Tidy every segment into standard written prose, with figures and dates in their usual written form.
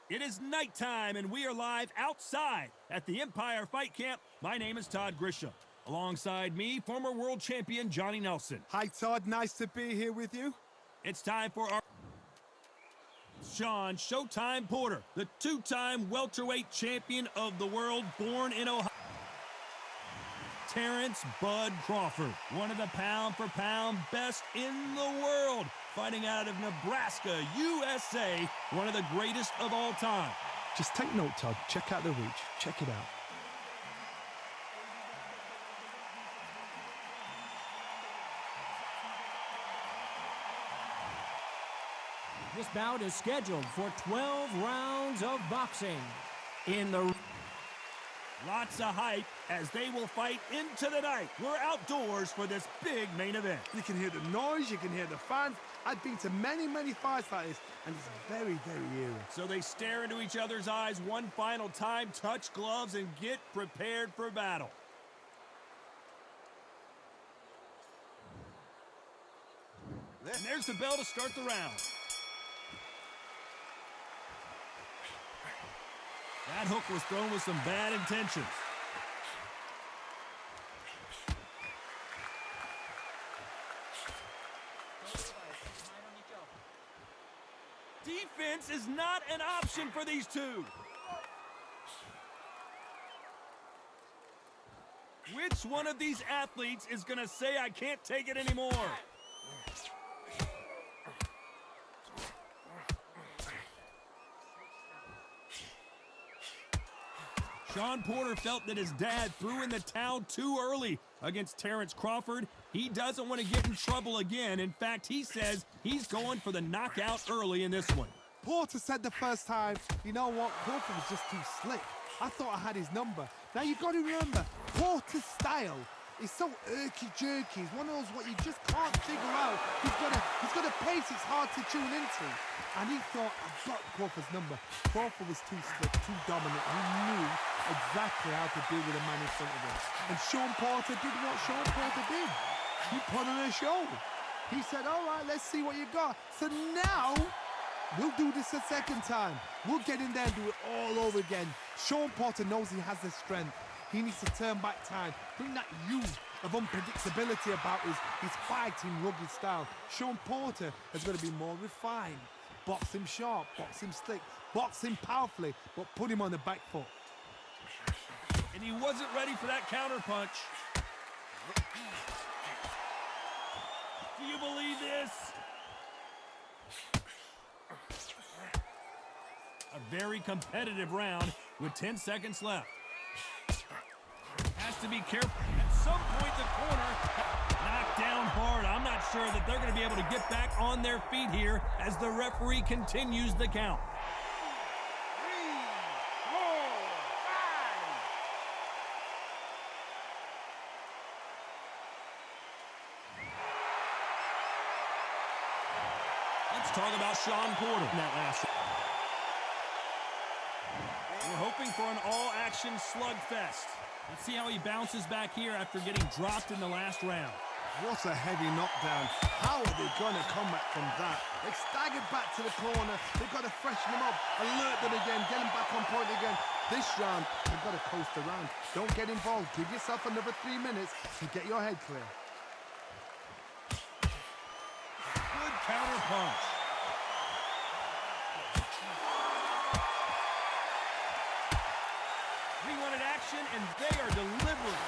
It is nighttime, and we are live outside at the Empire Fight Camp. My name is Todd Grisham. Alongside me, former world champion Johnny Nelson. Hi, Todd. Nice to be here with you. It's time for our Shawn Showtime Porter, the two-time welterweight champion of the world, born in Ohio. Terrance Bud Crawford, one of the pound-for-pound best in the world, fighting out of Nebraska, USA, one of the greatest of all time. Just take note, Todd. Check out the reach. Check it out. This bout is scheduled for 12 rounds of boxing. Lots of hype as they will fight into the night. We're outdoors for this big main event. You can hear the noise, you can hear the fans. I've been to many fights like this, and it's very, very eerie. So they stare into each other's eyes one final time, touch gloves, and get prepared for battle. And there's the bell to start the round. That hook was thrown with some bad intentions. Defense is not an option for these two. Which one of these athletes is going to say, I can't take it anymore? Shawn Porter felt that his dad threw in the towel too early against Terrance Crawford. He doesn't want to get in trouble again. In fact, he says he's going for the knockout early in this one. Porter said the first time, you know what, Crawford was just too slick. I thought I had his number. Now you got to remember, Porter's style is so irky-jerky. He's one of those what you just can't figure out. He's got a pace it's hard to tune into. And he thought, I've got Crawford's number. Crawford was too slick, too dominant. He knew exactly how to deal with a man in front of him. And Shawn Porter did what Shawn Porter did. He put on a show. He said, all right, let's see what you got. So now, we'll do this a second time. We'll get in there and do it all over again. Shawn Porter knows he has the strength. He needs to turn back time, bring that youth of unpredictability about his fighting, rugged style. Shawn Porter has got to be more refined. Box him sharp, box him slick, box him powerfully, but put him on the back foot. And he wasn't ready for that counter punch. Do you believe this? A very competitive round with 10 seconds left. Has to be careful. At some point, the corner knocked down hard. I'm not sure that they're going to be able to get back on their feet here as the referee continues the count. 3, 4, 5. Let's talk about Shawn Porter in that last round. We're hoping for an all-action slugfest. Let's see how he bounces back here after getting dropped in the last round. What a heavy knockdown. How are they going to come back from that? They've staggered back to the corner. They've got to freshen them up, alert them again, get them back on point again. This round, they've got to coast around. Don't get involved. Give yourself another 3 minutes to get your head clear. Good counter punch. We wanted action, and they are delivering.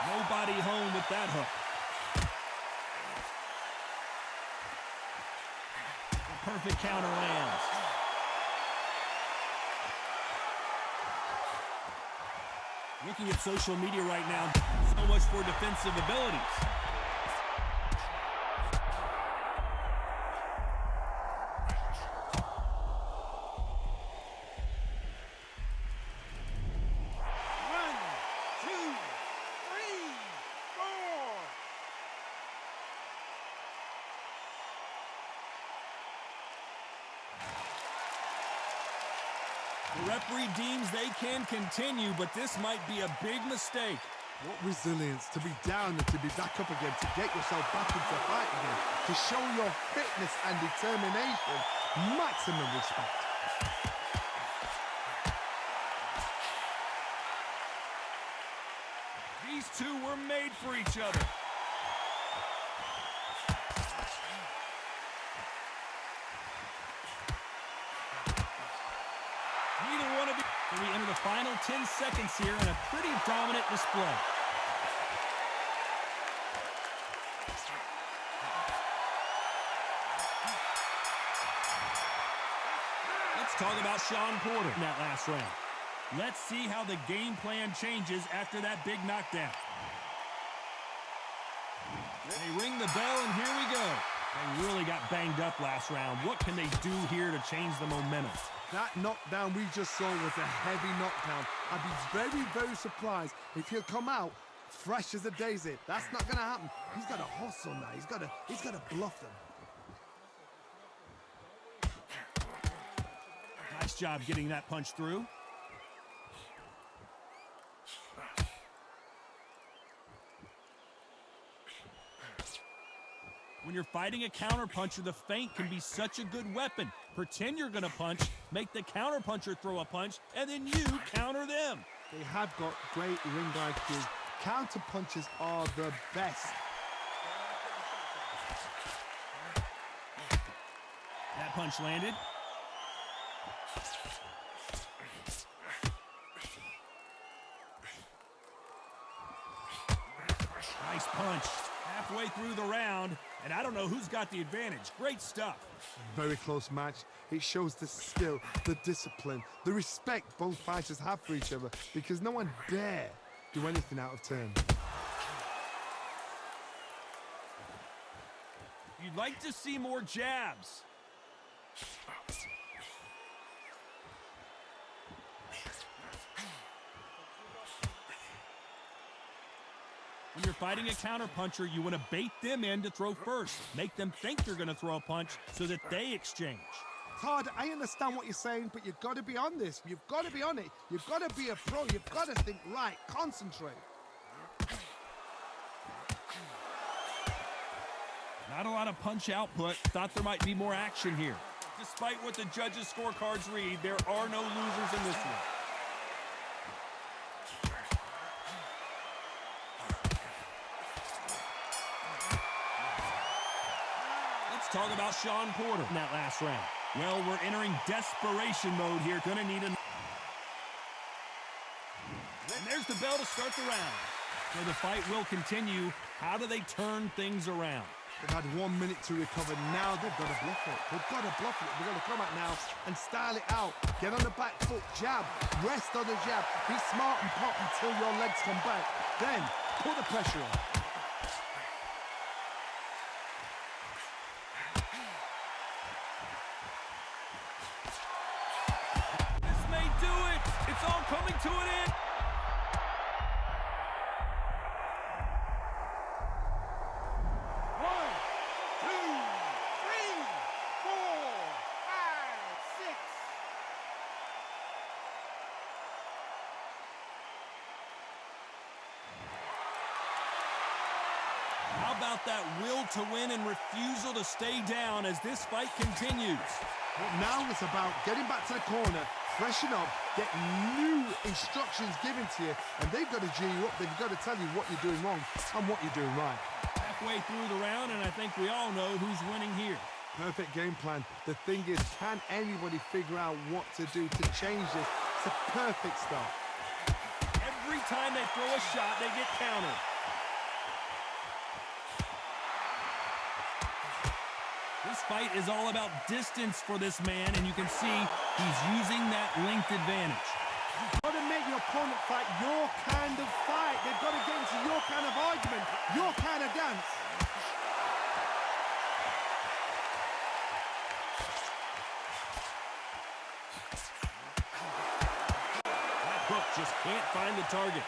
Nobody home with that hook. The perfect counter lands. Looking at social media right now, so much for defensive abilities. The referee deems they can continue, but this might be a big mistake. What resilience to be down and to be back up again, to get yourself back into the fight again, to show your fitness and determination. Maximum respect. These two were made for each other. Neither one of you. We enter the final 10 seconds here in a pretty dominant display. Let's talk about Shawn Porter in that last round. Let's see how the game plan changes after that big knockdown. They ring the bell, and here we go. They really got banged up last round. What can they do here to change the momentum? That knockdown we just saw was a heavy knockdown. I'd be very, very surprised if he'll come out fresh as a daisy. That's not going to happen. He's got to hustle now. He's got to bluff them. Nice job getting that punch through. When you're fighting a counterpuncher, the feint can be such a good weapon. Pretend you're going to punch, make the counterpuncher throw a punch, and then you counter them. They have got great ring IQ. Counterpunchers are the best. That punch landed. Nice punch. Halfway through the round, and I don't know who's got the advantage. Great stuff. Very close match. It shows the skill, the discipline, the respect both fighters have for each other, because no one dare do anything out of turn. You'd like to see more jabs. When you're fighting a counterpuncher, you want to bait them in to throw first. Make them think you're going to throw a punch so that they exchange. Todd, I understand what you're saying, but you've got to be on this. You've got to be on it. You've got to be a pro. You've got to think right. Concentrate. Not a lot of punch output. Thought there might be more action here. Despite what the judges' scorecards read, there are no losers in this one. Let's talk about Shawn Porter in that last round. Well, we're entering desperation mode here. Gonna need a... And there's the bell to start the round. So the fight will continue. How do they turn things around? They've had 1 minute to recover. Now they've got to bluff it. They've got to bluff it. They've got to come out now and style it out. Get on the back foot, jab, rest on the jab. Be smart and pop until your legs come back. Then put the pressure on. This may do it. It's all coming to an end. How about that will to win and refusal to stay down as this fight continues? But now it's about getting back to the corner, freshen up, get new instructions given to you, and they've got to G you up. They've got to tell you what you're doing wrong and what you're doing right. Halfway through the round, and I think we all know who's winning here. Perfect game plan. The thing is, can anybody figure out what to do to change this? It's a perfect start. Every time they throw a shot, they get countered. This fight is all about distance for this man, and you can see he's using that length advantage. You've got to make your opponent fight your kind of fight. They've got to get into your kind of argument, your kind of dance. That hook just can't find the target.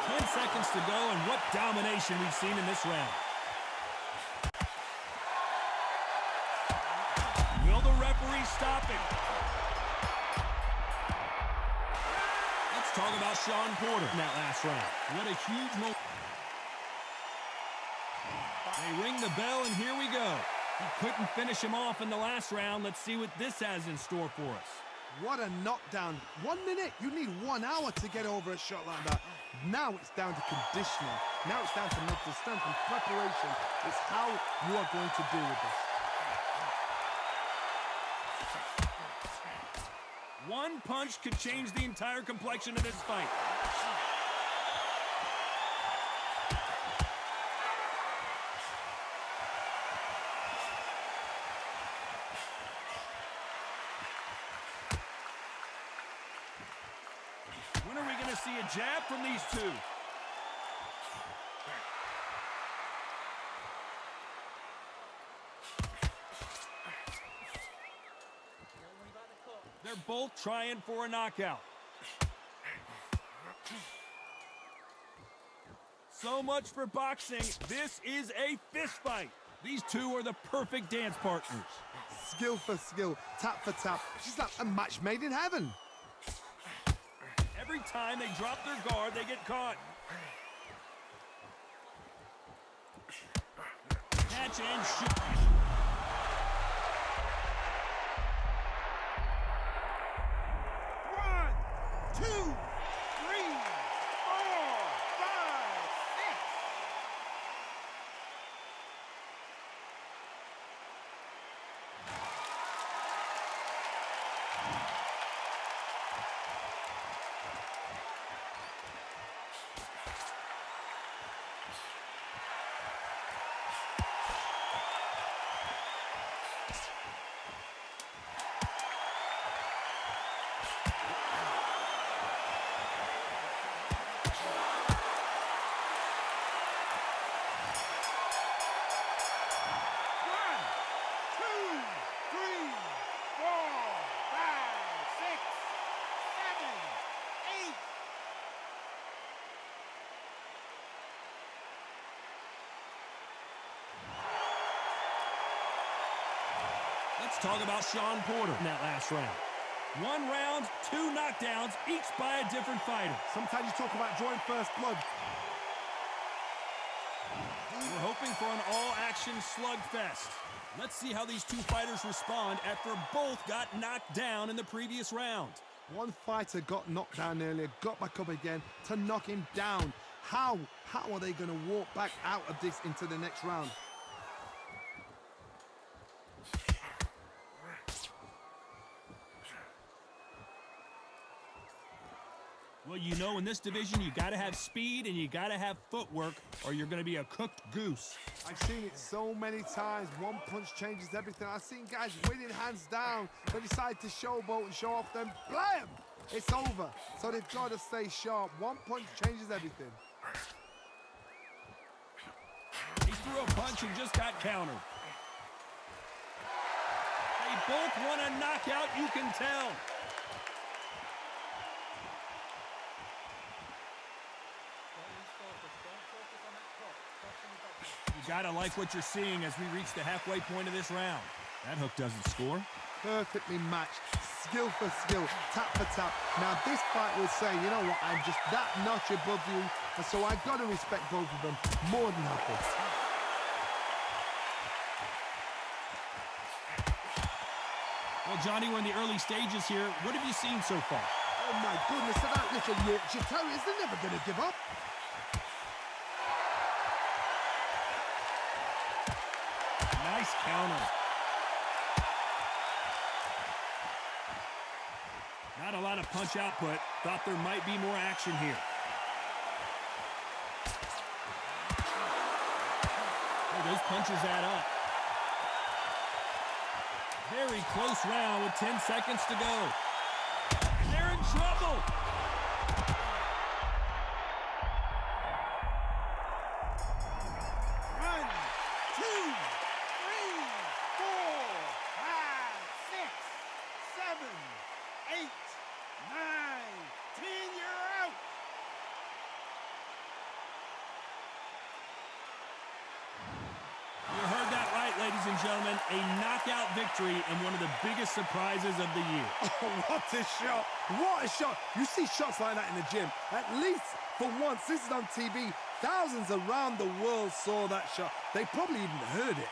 10 seconds to go, and what domination we've seen in this round. Will the referee stop it? talk about Shawn Porter in that last round. What a huge moment. They ring the bell, and here we go. He couldn't finish him off in the last round. Let's see what this has in store for us. What a knockdown. 1 minute, you need 1 hour to get over a shot like that. Now it's down to conditioning. Now it's down to mental strength and preparation. It's how you are going to deal with this. One punch could change the entire complexion of this fight. When are we going to see a jab from these two? They're both trying for a knockout. So much for boxing. This is a fist fight. These two are the perfect dance partners. Skill for skill, tap for tap. She's like a match made in heaven. Every time they drop their guard, they get caught. Catch and shoot. Let's talk about Shawn Porter in that last round. 1 round, 2 knockdowns, each by a different fighter. Sometimes you talk about drawing first blood. We're hoping for an all-action slugfest. Let's see how these two fighters respond after both got knocked down in the previous round. One fighter got knocked down earlier, got back up again to knock him down. How are they going to walk back out of this into the next round? Well, you know, in this division, you got to have speed and you got to have footwork, or you're going to be a cooked goose. I've seen it so many times. One punch changes everything. I've seen guys winning hands down. They decide to showboat and show off them. Blam! It's over. So they've got to stay sharp. One punch changes everything. He threw a punch and just got countered. They both want a knockout, you can tell. You gotta like what you're seeing as we reach the halfway point of this round. That hook doesn't score. Perfectly matched. Skill for skill, tap for tap. Now this fight will say, you know what, I'm just that notch above you, and so I've got to respect both of them more than happy. Well, Johnny, we're in the early stages here. What have you seen so far? Oh my goodness, that little Yorkshire Terriers, they're never going to give up. Nice counter. Not a lot of punch output. Thought there might be more action here. Oh, those punches add up. Very close round with 10 seconds to go. They're in trouble. Ladies and gentlemen, a knockout victory and one of the biggest surprises of the year. Oh, what a shot. What a shot. You see shots like that in the gym. At least for once, this is on TV. Thousands around the world saw that shot. They probably even heard it.